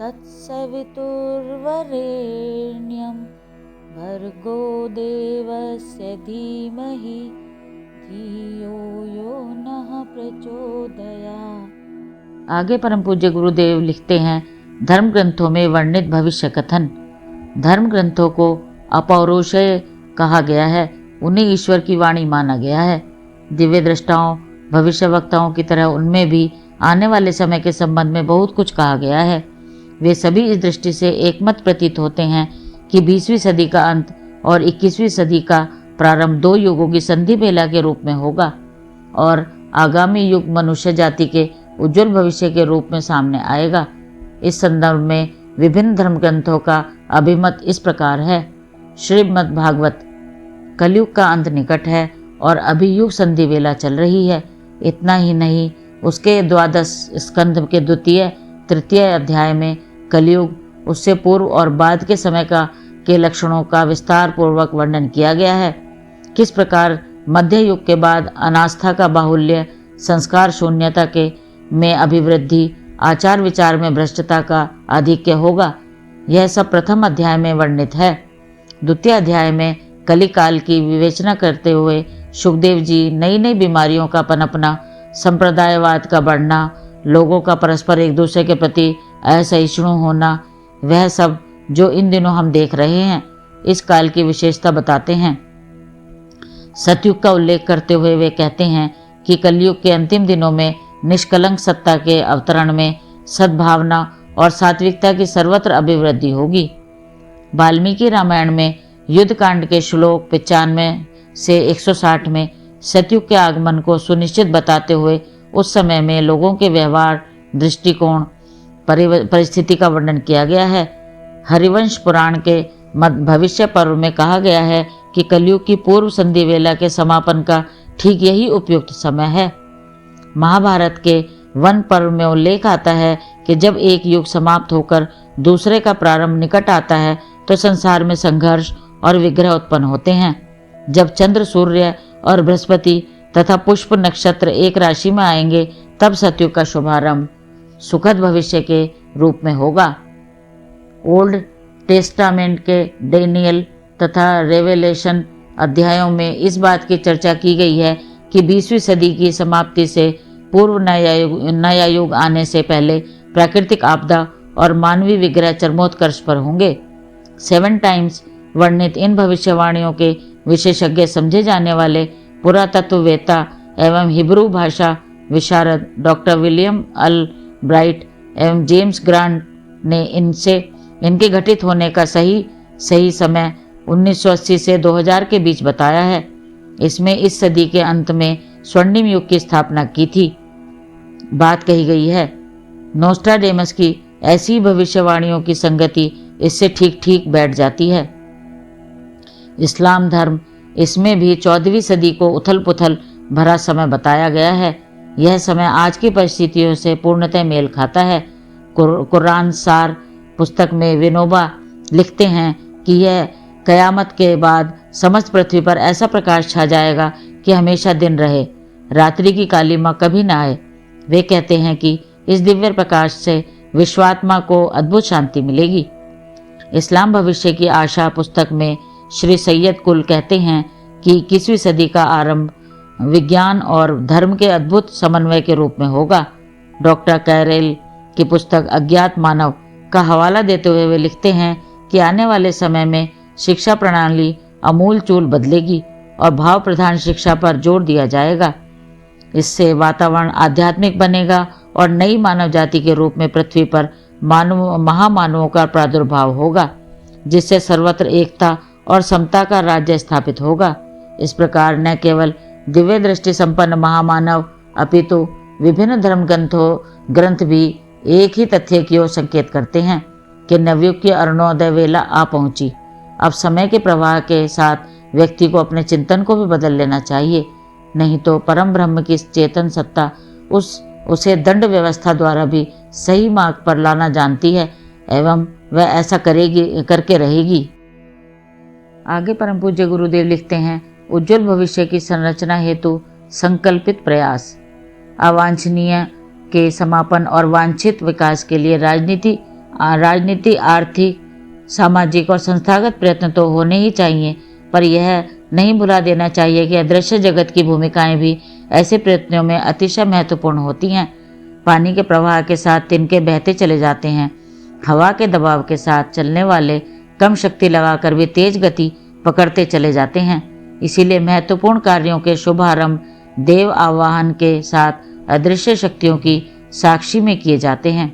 तत्सवितुर्वरेण्यं भर्गो देवस्य धीमहि धियो यो नः प्रचोदयात्। आगे परम पूज्य गुरुदेव लिखते हैं, धर्म ग्रंथों में वर्णित भविष्य कथन। धर्म ग्रंथों को अपौरुषेय कहा गया है, उन्हें ईश्वर की वाणी माना गया है। दिव्य दृष्टाओं, भविष्य वक्ताओं की तरह उनमें भी आने वाले समय के संबंध में बहुत कुछ कहा गया है। वे सभी इस दृष्टि से एकमत प्रतीत होते हैं कि 20वीं सदी का अंत और 21वीं सदी का प्रारंभ दो युगों की संधि बेला के रूप में होगा और आगामी युग मनुष्य जाति के उज्जवल भविष्य के रूप में सामने आएगा। इस संदर्भ में विभिन्न धर्म ग्रंथों का अभिमत इस प्रकार है। श्रीमद् भागवत, कलयुग का अंत निकट है और अभी युग संधि वेला चल रही है। इतना ही नहीं, उसके 12 स्कंध के द्वितीय तृतीय अध्याय में कलयुग, उससे पूर्व और बाद के समय के लक्षणों का विस्तार पूर्वक वर्णन किया गया है। किस प्रकार मध्य युग के बाद अनास्था का बाहुल्य, संस्कार शून्यता के में अभिवृद्धि, आचार विचार में भ्रष्टता का आधिक्य होगा, यह सब प्रथम अध्याय में वर्णित है। द्वितीय अध्याय में कलिकाल की विवेचना करते हुए सुखदेव जी नई नई बीमारियों का पनपना, संप्रदायवाद का बढ़ना, लोगों का परस्पर एक दूसरे के प्रति असहिष्णु होना, वह सब जो इन दिनों हम देख रहे हैं, इस काल की विशेषता बताते हैं। सतयुग का उल्लेख करते हुए वे कहते हैं कि कलयुग के अंतिम दिनों में निष्कलंक सत्ता के अवतरण में सद्भावना और सात्विकता की सर्वत्र अभिवृद्धि होगी। वाल्मीकि रामायण में युद्ध कांड के श्लोक 95 से 160 में सतयुग के आगमन को सुनिश्चित बताते हुए उस समय में लोगों के व्यवहार, दृष्टिकोण, परिस्थिति का वर्णन किया गया है। हरिवंश पुराण के भविष्य पर्व में कहा गया है कि कलयुग की पूर्व संधि वेला के समापन का ठीक यही उपयुक्त समय है। महाभारत के वन पर्व में उल्लेख आता है कि जब एक युग समाप्त होकर दूसरे का प्रारंभ निकट आता है तो संसार में संघर्ष और विग्रह उत्पन्न होते हैं। जब चंद्र, सूर्य और बृहस्पति तथा पुष्प नक्षत्र एक राशि में आएंगे, तब सतयुग का शुभारंभ सुखद भविष्य के रूप में होगा। ओल्ड टेस्टामेंट के डैनियल तथा रेवेलेशन अध्यायों में इस बात की चर्चा की गई है कि 20वीं सदी की समाप्ति से पूर्व नया युग आने से पहले प्राकृतिक आपदा और मानवीय विग्रह चरमोत्कर्ष पर होंगे। 7 टाइम्स वर्णित इन भविष्यवाणियों के विशेषज्ञ समझे जाने वाले पुरातत्ववेत्ता एवं हिब्रू भाषा विशारद डॉक्टर विलियम अल ब्राइट एवं जेम्स ग्रांट ने इनके घटित होने का सही समय 1980 से 2000 के बीच बताया है। इसमें इस सदी के अंत में स्वर्णिम युग की स्थापना की थी बात कही गई है। नोस्ट्राडेमस की ऐसी भविष्यवाणियों की संगति इससे ठीक ठीक बैठ जाती है। इस्लाम धर्म, इसमें भी 14वीं सदी को उथल पुथल भरा समय बताया गया है। यह समय आज की परिस्थितियों से पूर्णतः मेल खाता है। कुरान सार पुस्तक में विनोबा लिखते हैं कि यह कयामत के बाद समस्त पृथ्वी पर ऐसा प्रकाश छा जाएगा कि हमेशा दिन रहे, रात्रि की कालिमा कभी ना आए। वे कहते हैं कि इस दिव्य प्रकाश से विश्वात्मा को अद्भुत शांति मिलेगी। इस्लाम भविष्य की आशा पुस्तक में श्री सैयद कुल कहते हैं कि 21वीं सदी का आरंभ विज्ञान और धर्म के अद्भुत समन्वय के रूप में होगा। डॉक्टर कैरेल की पुस्तक अज्ञात मानव का हवाला देते हुए वे लिखते हैं कि आने वाले समय में शिक्षा प्रणाली अमूल चूल बदलेगी और भाव प्रधान शिक्षा पर जोर दिया जाएगा। इससे वातावरण आध्यात्मिक बनेगा और नई मानव जाति के रूप में पृथ्वी पर महामानवों का प्रादुर्भाव होगा, जिससे सर्वत्र एकता और समता का राज्य स्थापित होगा। इस प्रकार न केवल दिव्य दृष्टि संपन्न महामानव अपितु विभिन्न धर्म ग्रंथ भी एक ही तथ्य की ओर संकेत करते हैं कि नवयुग की अरुणोदय वेला आ पहुंची। अब समय के प्रवाह के साथ व्यक्ति को अपने चिंतन को भी बदल लेना चाहिए, नहीं तो परम ब्रह्म की चेतन सत्ता उसे दंड व्यवस्था द्वारा भी सही मार्ग पर लाना जानती है एवं वह ऐसा करके रहेगी। आगे परम पूज्य गुरुदेव लिखते हैं, उज्जवल भविष्य की संरचना हेतु संकल्पित प्रयास, अवांछनीय के समापन और वांछित विकास के लिए राजनीति राजनीति, आर्थिक, सामाजिक और संस्थागत प्रयत्न तो होने ही चाहिए, पर यह नहीं भुला देना चाहिए कि अदृश्य जगत की भूमिकाएं भी ऐसे प्रयत्नों में अतिशय महत्वपूर्ण होती हैं। पानी के प्रवाह के साथ तिनके बहते चले जाते हैं। हवा के दबाव के साथ चलने वाले कम शक्ति लगाकर भी तेज गति पकड़ते चले जाते हैं। इसीलिए महत्वपूर्ण कार्यों के शुभारंभ देव आवाहन के साथ अदृश्य शक्तियों की साक्षी में किए जाते हैं।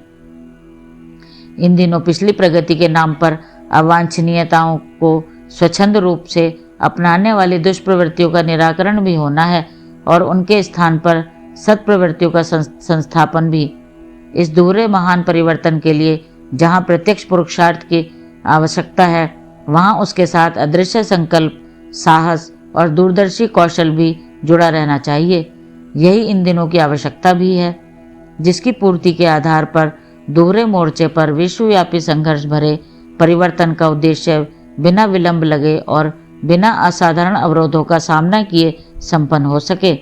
इन दिनों पिछली प्रगति के नाम पर अवांछनीयताओं को स्वच्छंद रूप से अपनाने वाली दुष्प्रवृत्तियों का निराकरण भी होना है और उनके स्थान पर सत्प्रवृत्तियों का संस्थापन भी। इस दोहरे महान परिवर्तन के लिए जहाँ प्रत्यक्ष पुरुषार्थ की आवश्यकता है, वहाँ उसके साथ अदृश्य संकल्प, साहस और दूरदर्शी कौशल भी जुड़ा रहना चाहिए। यही इन दिनों की आवश्यकता भी है, जिसकी पूर्ति के आधार पर दोहरे मोर्चे पर विश्वव्यापी संघर्ष भरे परिवर्तन का उद्देश्य बिना विलंब लगे और बिना असाधारण अवरोधों का सामना किए संपन्न हो सके।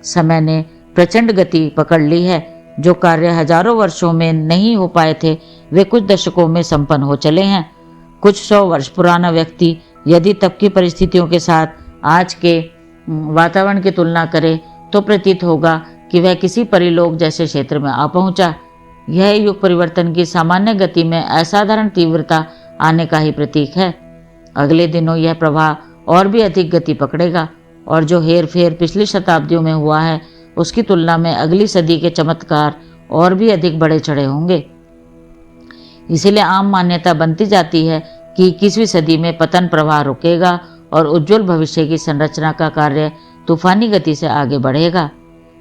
समय ने प्रचंड गति पकड़ ली है। जो कार्य हजारों वर्षों में नहीं हो पाए थे, वे कुछ दशकों में संपन्न हो चले हैं। कुछ 100 वर्ष पुराना व्यक्ति यदि तब की परिस्थितियों के साथ आज के वातावरण की तुलना करे तो प्रतीत होगा कि वह किसी परिलोक जैसे क्षेत्र में आ पहुंचा। यह युग परिवर्तन की सामान्य गति में असाधारण तीव्रता आने का ही प्रतीक है। अगले दिनों यह प्रवाह और भी अधिक गति पकड़ेगा और जो हेर फेर पिछली शताब्दियों में हुआ है, उसकी तुलना में अगली सदी के चमत्कार और भी अधिक बढ़े चढ़े होंगे। इसीलिए आम मान्यता बनती जाती है कि 21वीं सदी में पतन प्रवाह रुकेगा और उज्जवल भविष्य की संरचना का कार्य तूफानी गति से आगे बढ़ेगा।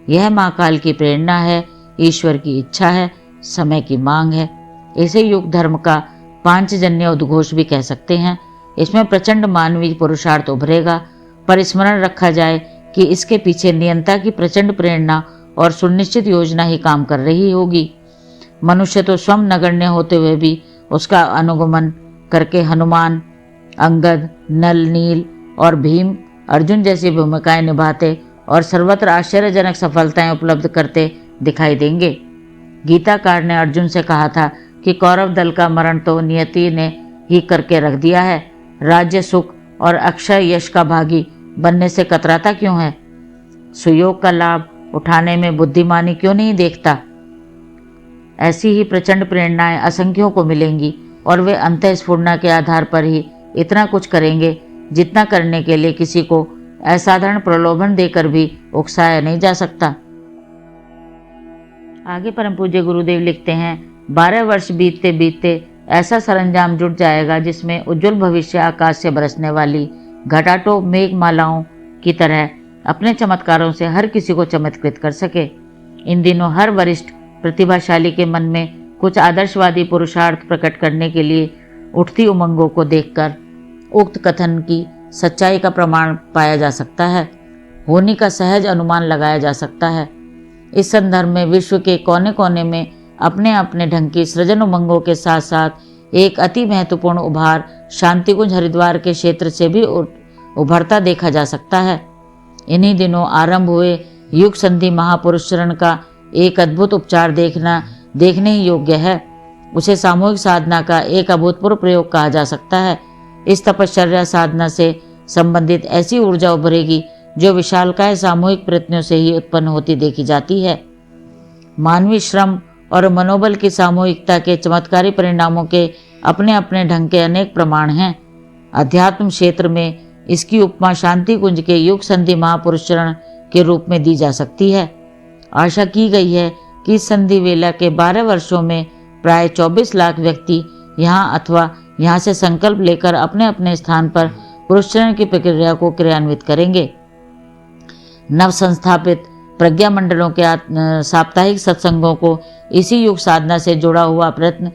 यह महाकाल की प्रेरणा है, ईश्वर की इच्छा है, समय की मांग है। इसे युग धर्म का पांचजन्य उद्घोष भी कह सकते हैं। इसमें प्रचंड मानवीय पुरुषार्थ उभरेगा, पर स्मरण रखा जाए कि इसके पीछे नियंता की प्रचंड प्रेरणा और सुनिश्चित योजना ही काम कर रही होगी। मनुष्य तो स्वयं नगण्य होते हुए भी उसका अनुगमन करके हनुमान, अंगद, नल, नील और भीम, अर्जुन जैसी भूमिकाएं निभाते और सर्वत्र आश्चर्यजनक सफलताएं उपलब्ध करते दिखाई देंगे। गीताकार ने अर्जुन से कहा था कि कौरव दल का मरण तो नियति ने ही करके रख दिया है। राज्य, सुख और अक्षय यश का भागी बनने से कतराता क्यों है? सुयोग का लाभ उठाने में बुद्धिमानी क्यों नहीं देखता? ऐसी ही प्रचंड प्रेरणाएं असंख्यों को मिलेंगी और वे अंतःस्फुरना के आधार पर ही इतना कुछ करेंगे जितना करने के लिए किसी को असाधारण प्रलोभन देकर भी उकसाया नहीं जा सकता। आगे परम पूज्य गुरुदेव लिखते हैं, 12 वर्ष बीतते बीतते ऐसा सरंजाम जुट जाएगा जिसमें उज्जवल भविष्य आकाश से बरसने वाली घटाटों मेघमालाओं की तरह अपने चमत्कारों से हर किसी को चमत्कृत कर सके। इन दिनों हर वरिष्ठ प्रतिभाशाली के मन में कुछ आदर्शवादी पुरुषार्थ प्रकट करने के लिए उठती उमंगों को देखकर उक्त कथन की सच्चाई का प्रमाण पाया जा सकता है, होने का सहज अनुमान लगाया जा सकता है। इस संदर्भ में विश्व के कोने कोने में अपने अपने ढंग की सृजन उमंगों के साथ साथ एक अति महत्वपूर्ण उभार शांतिकुंज हरिद्वार के क्षेत्र से भी उभरता देखा जा सकता है। इन्हीं दिनों आरंभ हुए युग संधि महापुरुष चरण का एक अद्भुत उपचार देखने ही योग्य है। उसे सामूहिक साधना का एक अभूतपूर्व प्रयोग कहा जा सकता है। इस तपश्चर्या साधना से संबंधित ऐसी ऊर्जा उभरेगी जो विशालकाय सामूहिक प्रयत्नों से ही उत्पन्न होती देखी जाती है। मानवीय श्रम और मनोबल की सामूहिकता के चमत्कारी परिणामों के अपने अपने ढंग के अनेक प्रमाण हैं। अध्यात्म क्षेत्र में इसकी उपमा शांति कुंज के युग संधि महापुरुष चरण के रूप में दी जा सकती है। आशा की गई है कि इस संधि वेला के 12 वर्षों में प्राय 24 लाख व्यक्ति यहाँ अथवा यहाँ से संकल्प लेकर अपने अपने स्थान पर पुरुषचरण की प्रक्रिया को क्रियान्वित करेंगे। नव संस्थापित प्रज्ञा मंडलों के साप्ताहिक सत्संगों को इसी युग साधना से जुड़ा हुआ प्रयत्न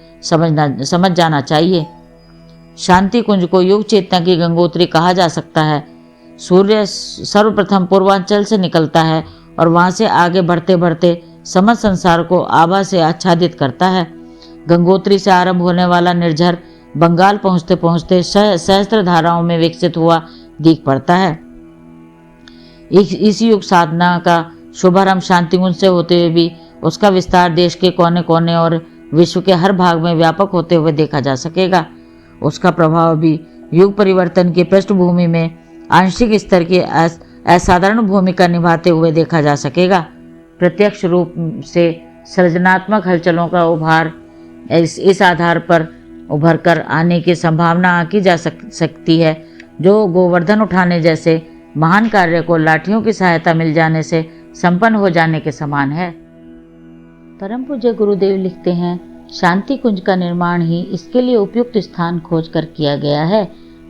समझ जाना चाहिए। शांति कुंज को युग चेतना की गंगोत्री कहा जा सकता है। सूर्य सर्वप्रथम पूर्वांचल से निकलता है और वहां से आगे बढ़ते बढ़ते समस्त संसार को आभा से आच्छादित करता है। गंगोत्री से आरंभ होने वाला निर्झर बंगाल पहुंचते पहुंचते सहस्त्र धाराओं में विकसित हुआ दिख पड़ता है। इस युग साधना का शुभारंभ शांतिकुंज से होते हुए भी उसका विस्तार देश के कोने कोने और विश्व के हर भाग में व्यापक होते हुए देखा जा सकेगा। उसका प्रभाव भी युग परिवर्तन की पृष्ठभूमि में आंशिक स्तर की असाधारण भूमिका निभाते हुए देखा जा सकेगा। प्रत्यक्ष रूप से सृजनात्मक हलचलों का उभार इस आधार पर उभर कर आने की संभावना आंकी जा सकती है, जो गोवर्धन उठाने जैसे महान कार्य को लाठियों की सहायता मिल जाने से संपन्न हो जाने के समान है। परम पूज्य गुरुदेव लिखते हैं, शांति कुंज का निर्माण ही इसके लिए उपयुक्त स्थान खोजकर किया गया है।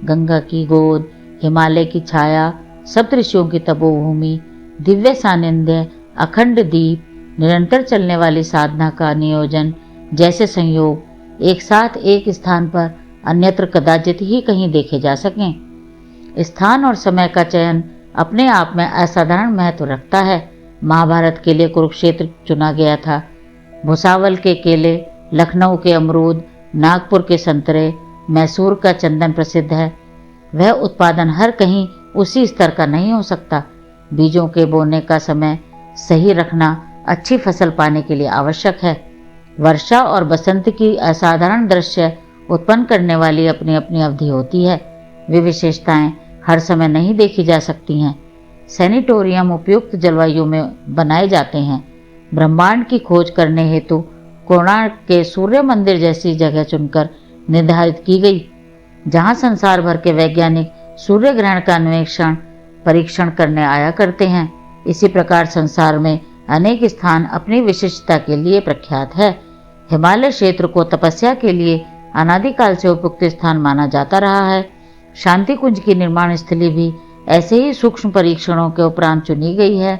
गंगा की गोद, हिमालय की छाया, सप्तऋषियों की तपोभूमि, दिव्य सानिध्य, अखंड दीप, निरंतर चलने वाली साधना का नियोजन जैसे संयोग एक साथ एक स्थान पर अन्यत्र कदाचित ही कहीं देखे जा सकें। स्थान और समय का चयन अपने आप में असाधारण महत्व रखता है। महाभारत के लिए कुरुक्षेत्र चुना गया था। भुसावल के केले, लखनऊ के अमरूद, नागपुर के संतरे, मैसूर का चंदन प्रसिद्ध है। वह उत्पादन हर कहीं उसी स्तर का नहीं हो सकता। बीजों के बोने का समय सही रखना अच्छी फसल पाने के लिए आवश्यक है। वर्षा और बसंत की असाधारण दृश्य उत्पन्न करने वाली अपनी अपनी अवधि होती है। वे विशेषताएं हर समय नहीं देखी जा सकती हैं। सैनिटोरियम उपयुक्त जलवायु में बनाए जाते हैं। ब्रह्मांड की खोज करने हेतु कोणार्क के सूर्य मंदिर जैसी जगह चुनकर निर्धारित की गई, जहां संसार भर के वैज्ञानिक सूर्य ग्रहण का अन्वेषण परीक्षण करने आया करते हैं। इसी प्रकार संसार में अनेक स्थान अपनी विशिष्टता के लिए प्रख्यात है। हिमालय क्षेत्र को तपस्या के लिए अनादिकाल से उपयुक्त स्थान माना जाता रहा है। शांति कुंज की निर्माण स्थली भी ऐसे ही सूक्ष्म परीक्षणों के उपरांत चुनी गई है।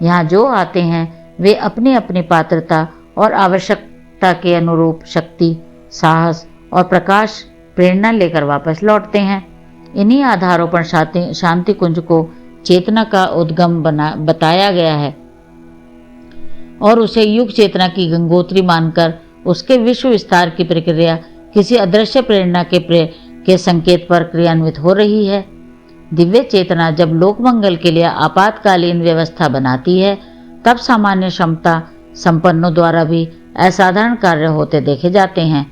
यहाँ जो आते हैं वे अपनी अपनी पात्रता और आवश्यकता के अनुरूप शक्ति, साहस और प्रकाश प्रेरणा लेकर वापस लौटते हैं। इन्हीं आधारों पर शांति कुंज को चेतना का उद्गम बताया गया है और उसे युग चेतना की गंगोत्री मानकर उसके विश्व विस्तार की प्रक्रिया किसी अदृश्य प्रेरणा के संकेत पर क्रियान्वित हो रही है। दिव्य चेतना जब लोकमंगल के लिए आपातकालीन व्यवस्था बनाती है, तब सामान्य क्षमता संपन्नों द्वारा भी असाधारण कार्य होते देखे जाते हैं।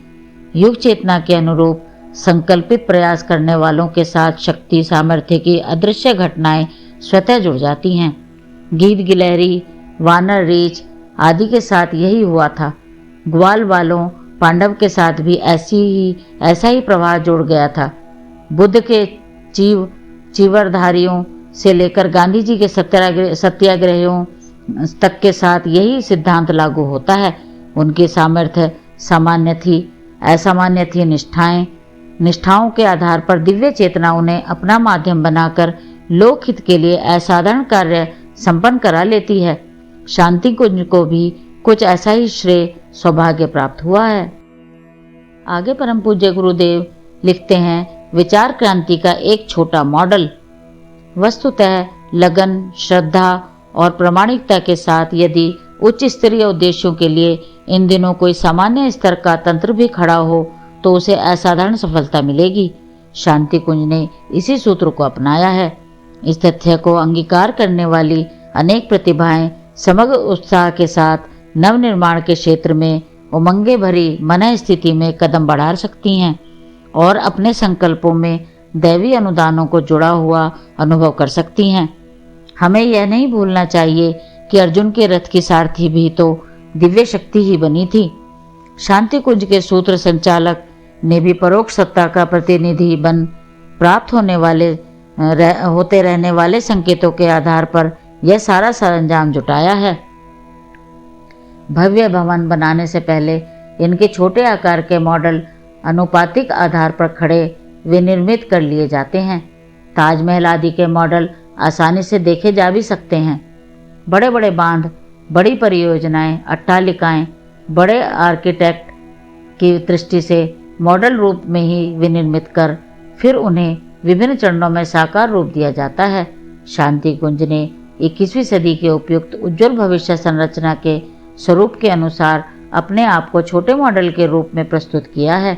युग चेतना के अनुरूप संकल्पित प्रयास करने वालों के साथ शक्ति सामर्थ्य की अदृश्य घटनाएं स्वतः जुड़ जाती हैं। गीत गिलहरी, वानर रीछ आदि के साथ यही हुआ था। ग्वाल वालों पांडव के साथ भी ऐसा ही प्रवाह जुड़ गया था। बुद्ध के चीवरधारियों से लेकर गांधी जी के सत्याग्रहियों तक के साथ यही सिद्धांत लागू होता है। उनकी सामर्थ्य सामान्य थी, असामान्य थी निष्ठाओं के आधार पर दिव्य चेतना उन्हें अपना माध्यम बनाकर लोकहित के लिए असाधारण कार्य संपन्न करा लेती है। शांति कुंज को भी कुछ ऐसा ही श्रेय सौभाग्य प्राप्त हुआ है। आगे परम पूज्य गुरुदेव लिखते हैं, विचार क्रांति का एक छोटा मॉडल। वस्तुतः लगन, श्रद्धा और प्रामाणिकता के साथ यदि उच्च स्तरीय उद्देश्यों के लिए इन दिनों कोई सामान्य स्तर का तंत्र भी खड़ा हो तो उसे असाधारण सफलता मिलेगी। शांति कुंज ने इसी सूत्र को अपनाया है। इस तथ्य को अंगीकार करने वाली अनेक प्रतिभाएं समग्र उत्साह के साथ नवनिर्माण के क्षेत्र में उमंगे भरी मन स्थिति में कदम बढ़ा सकती हैं और अपने संकल्पों में दैवी अनुदानों को जुड़ा हुआ अनुभव कर सकती हैं। हमें यह नहीं भूलना चाहिए कि अर्जुन के रथ की सारथी भी तो दिव्य शक्ति ही बनी थी। शांति कुंज के सूत्र संचालक ने भी परोक्ष सत्ता का प्रतिनिधि बन प्राप्त होते रहने वाले संकेतों के आधार पर यह सारा सरंजाम जुटाया है। भव्य भवन बनाने से पहले इनके छोटे आकार के मॉडल अनुपातिक आधार पर खड़े विनिर्मित कर लिए जाते हैं। ताजमहल आदि के मॉडल आसानी से देखे जा भी सकते हैं। बड़े बड़े बांध, बड़ी परियोजनाएं, अट्टालिकाएं बड़े आर्किटेक्ट की दृष्टि से मॉडल रूप में ही विनिर्मित कर फिर उन्हें विभिन्न चरणों में साकार रूप दिया जाता है। शांति कुंज ने 21वीं सदी के उपयुक्त उज्जवल भविष्य संरचना के स्वरूप के अनुसार अपने आप को छोटे मॉडल के रूप में प्रस्तुत किया है।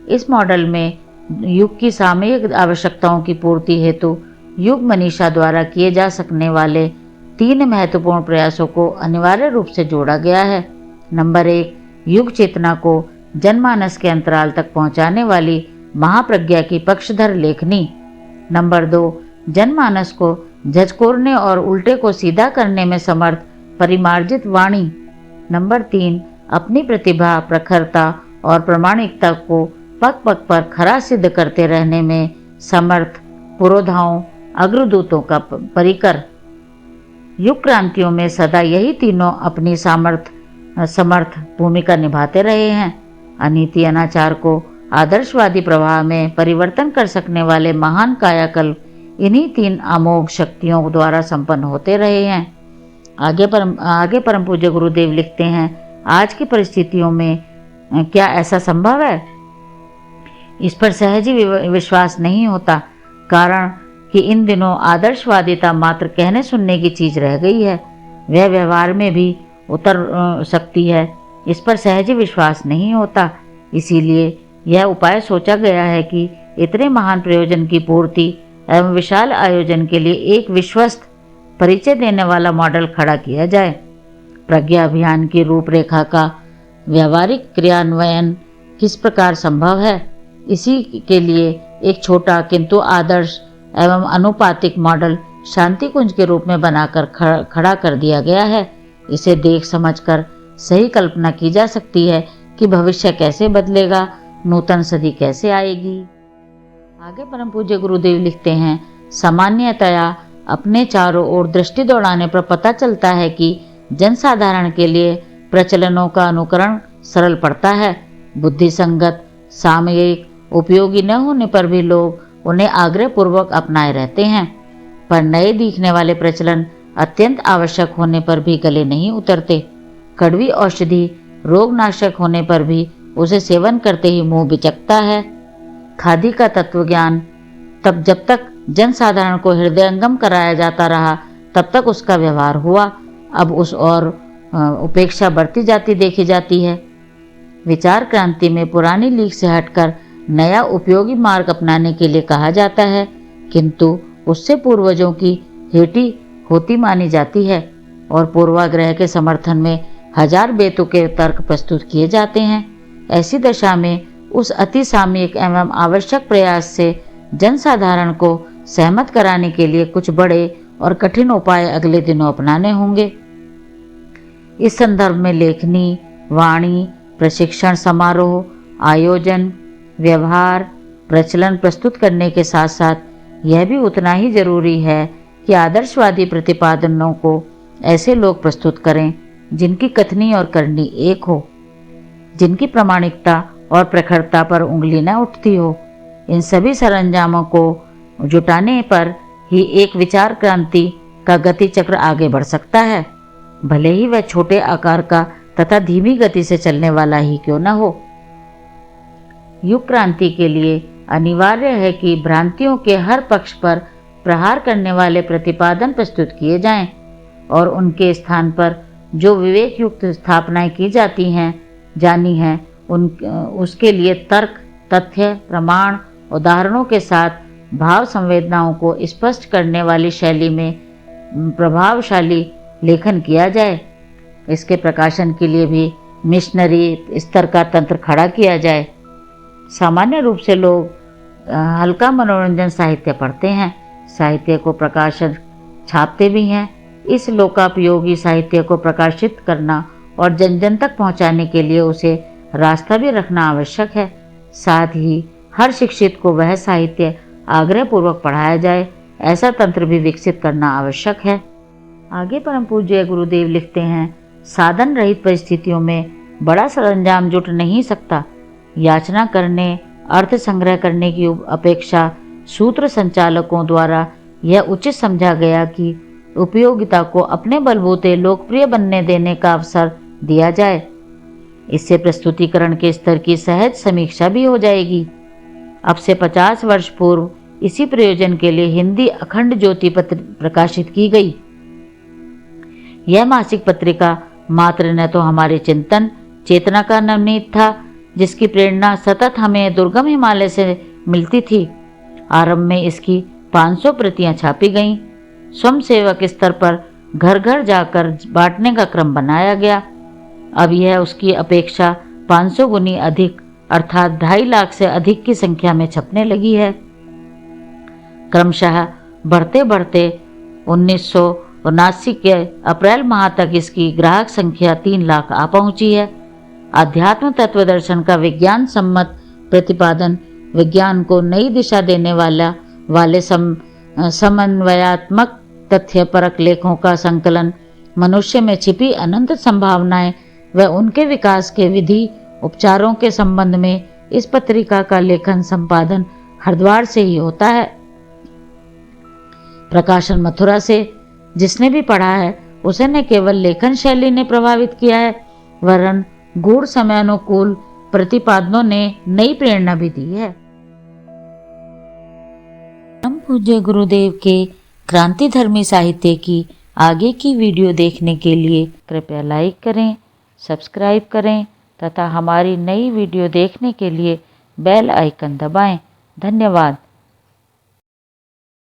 इस मॉडल में युग की सामयिक आवश्यकताओं की पूर्ति हेतु युग मनीषा द्वारा किए जा सकने वाले 3 महत्वपूर्ण प्रयासों को अनिवार्य रूप से जोड़ा गया है। नंबर 1, युग चेतना को जनमानस के अंतराल तक पहुंचाने वाली महाप्रज्ञा की पक्षधर लेखनी। नंबर 2, जनमानस को झचकोरने और उल्टे को सीधा करने में समर्थ परिमार्जित वाणी। नंबर 3, अपनी प्रतिभा, प्रखरता और प्रामाणिकता को पग पग पर खरा सिद्ध करते रहने में समर्थ पुरोधाओं, अग्रदूतों का परिकर। युग क्रांतियों में सदा यही तीनों अपनी समर्थ भूमिका निभाते रहे हैं। अनीति अनाचार को आदर्शवादी प्रवाह में परिवर्तन कर सकने वाले महान कायाकल्प इन्हीं 3 अमोघ शक्तियों द्वारा संपन्न होते रहे हैं। आगे परम पूज्य गुरुदेव लिखते हैं, आज की परिस्थितियों में क्या ऐसा संभव है? इस पर सहज ही विश्वास नहीं होता, कारण कि इन दिनों आदर्शवादिता मात्र कहने सुनने की चीज रह गई है, वह व्यवहार में भी उतर सकती है। इस पर सहज ही विश्वास नहीं होता। इसीलिए यह उपाय सोचा गया है कि इतने महान प्रयोजन की पूर्ति एवं विशाल आयोजन के लिए एक विश्वस्त परिचय देने वाला मॉडल खड़ा किया जाए। प्रज्ञा अभियान की रूपरेखा का व्यावहारिक क्रियान्वयन किस प्रकार संभव है, इसी के लिए एक छोटा किंतु आदर्श एवं अनुपातिक मॉडल शांति कुंज के रूप में बनाकर खड़ा कर दिया गया है। इसे देख समझकर सही कल्पना की जा सकती है कि भविष्य कैसे बदलेगा, नूतन सदी कैसे आएगी। आगे परम पूज्य गुरुदेव लिखते हैं, सामान्यतया अपने चारों ओर दृष्टि दौड़ाने पर पता चलता है कि जनसाधारण के लिए प्रचलनों का अनुकरण सरल पड़ता है। बुद्धि संगत, सामयिक, उपयोगी न होने पर भी लोग उन्हें आग्रहपूर्वक अपनाए रहते हैं, पर नए दिखने वाले प्रचलन अत्यंत आवश्यक होने पर भी गले नहीं उतरते। कड़वी औषधि रोगनाशक होने पर भी उसे सेवन करते ही मुंह बिचकता है। खादी का तत्वज्ञान जब तक जनसाधारण को हृदयंगम कराया जाता रहा, तब तक उसका व्यवहार हुआ। अब उस और उपेक्षा बढ़ती जाती देखी जाती है। विचार क्रांति में पुरानी लीक से हटकर नया उपयोगी मार्ग अपनाने के लिए कहा जाता है, किंतु उससे पूर्वजों की हेटी होती मानी जाती है और पूर्वाग्रह के समर्थन में हजार बेतुके तर्क प्रस्तुत किए जाते हैं। ऐसी दशा में उस अति सामयिक एवं आवश्यक प्रयास से जनसाधारण को सहमत कराने के लिए कुछ बड़े और कठिन उपाय अगले दिनों अपनाने होंगे। इस संदर्भ में लेखनी, वाणी, प्रशिक्षण समारोह, आयोजन, व्यवहार, प्रचलन प्रस्तुत करने के साथ साथ यह भी उतना ही जरूरी है कि आदर्शवादी प्रतिपादनों को ऐसे लोग प्रस्तुत करें जिनकी कथनी और करनी एक हो, जिनकी प्रामाणिकता और प्रखरता पर उंगली न उठती हो। इन सभी सरंजामों को जुटाने पर ही एक विचार क्रांति का गति चक्र आगे बढ़ सकता है, भले ही वह छोटे आकार का तथा धीमी गति से चलने वाला ही क्यों न हो। युग क्रांति के लिए अनिवार्य है कि भ्रांतियों के हर पक्ष पर प्रहार करने वाले प्रतिपादन प्रस्तुत किए जाएं और उनके स्थान पर जो विवेक युक्त स्थापनाएं की जाती हैं उसके लिए तर्क, तथ्य, प्रमाण, उदाहरणों के साथ भाव संवेदनाओं को स्पष्ट करने वाली शैली में प्रभावशाली लेखन किया जाए। इसके प्रकाशन के लिए भी मिशनरी स्तर का तंत्र खड़ा किया जाए। सामान्य रूप से लोग हल्का मनोरंजन साहित्य पढ़ते हैं, साहित्य को प्रकाशन छापते भी हैं। इस लोकोपयोगी साहित्य को प्रकाशित करना और जन जन तक पहुंचाने के लिए उसे रास्ता भी रखना आवश्यक है। साथ ही हर शिक्षित को वह साहित्य आग्रहपूर्वक पढ़ाया जाए, ऐसा तंत्र भी विकसित करना आवश्यक है। आगे परम पूज्य गुरुदेव लिखते हैं, साधन रहित परिस्थितियों में बड़ा सरंजाम जुट नहीं सकता। याचना करने, अर्थ संग्रह करने की अपेक्षा सूत्र संचालकों द्वारा यह उचित समझा गया कि उपयोगिता को अपने बलबूते लोकप्रिय बनने देने का अवसर दिया जाए। इससे प्रस्तुतिकरण के स्तर की सहज समीक्षा भी हो जाएगी। अब से 50 वर्ष पूर्व इसी प्रयोजन के लिए हिंदी अखंड ज्योति पत्र प्रकाशित की गई। यह मासिक पत्रिका मात्र न तो हमारे चिंतन चेतना का नवनीत था, जिसकी प्रेरणा सतत हमें दुर्गम हिमालय से मिलती थी। आरंभ में इसकी 500 प्रतियां छापी गईं। स्वयं सेवक स्तर पर घर घर जाकर बांटने का क्रम बनाया गया। अब यह उसकी अपेक्षा 500 गुनी अधिक अर्थात 2.5 लाख से अधिक की संख्या में छपने लगी है। क्रमशः बढ़ते बढ़ते 1979 के अप्रैल माह तक इसकी ग्राहक संख्या 3 लाख आ पहुंची है। आध्यात्म तत्व दर्शन का विज्ञान सम्मत प्रतिपादन विज्ञान को नई दिशा देने वाले समन्वयात्मक तथ्यपरक लेखों का संकलन, मनुष्य में छिपी अनंत संभावनाएं व उनके विकास के विधि उपचारों के संबंध में इस पत्रिका का लेखन संपादन हरिद्वार से ही होता है। प्रकाशन मथुरा से। जिसने भी पढ़ा है उसे न केवल लेखन शैली ने प्रभावित किया है वरन गूढ़ समयानुकूल प्रतिपादनों ने नई प्रेरणा भी दी है। परम पूज्य गुरुदेव के क्रांतिधर्मी साहित्य की आगे की वीडियो देखने के लिए कृपया लाइक करें, सब्सक्राइब करें तथा हमारी नई वीडियो देखने के लिए बेल आइकन दबाएं। धन्यवाद।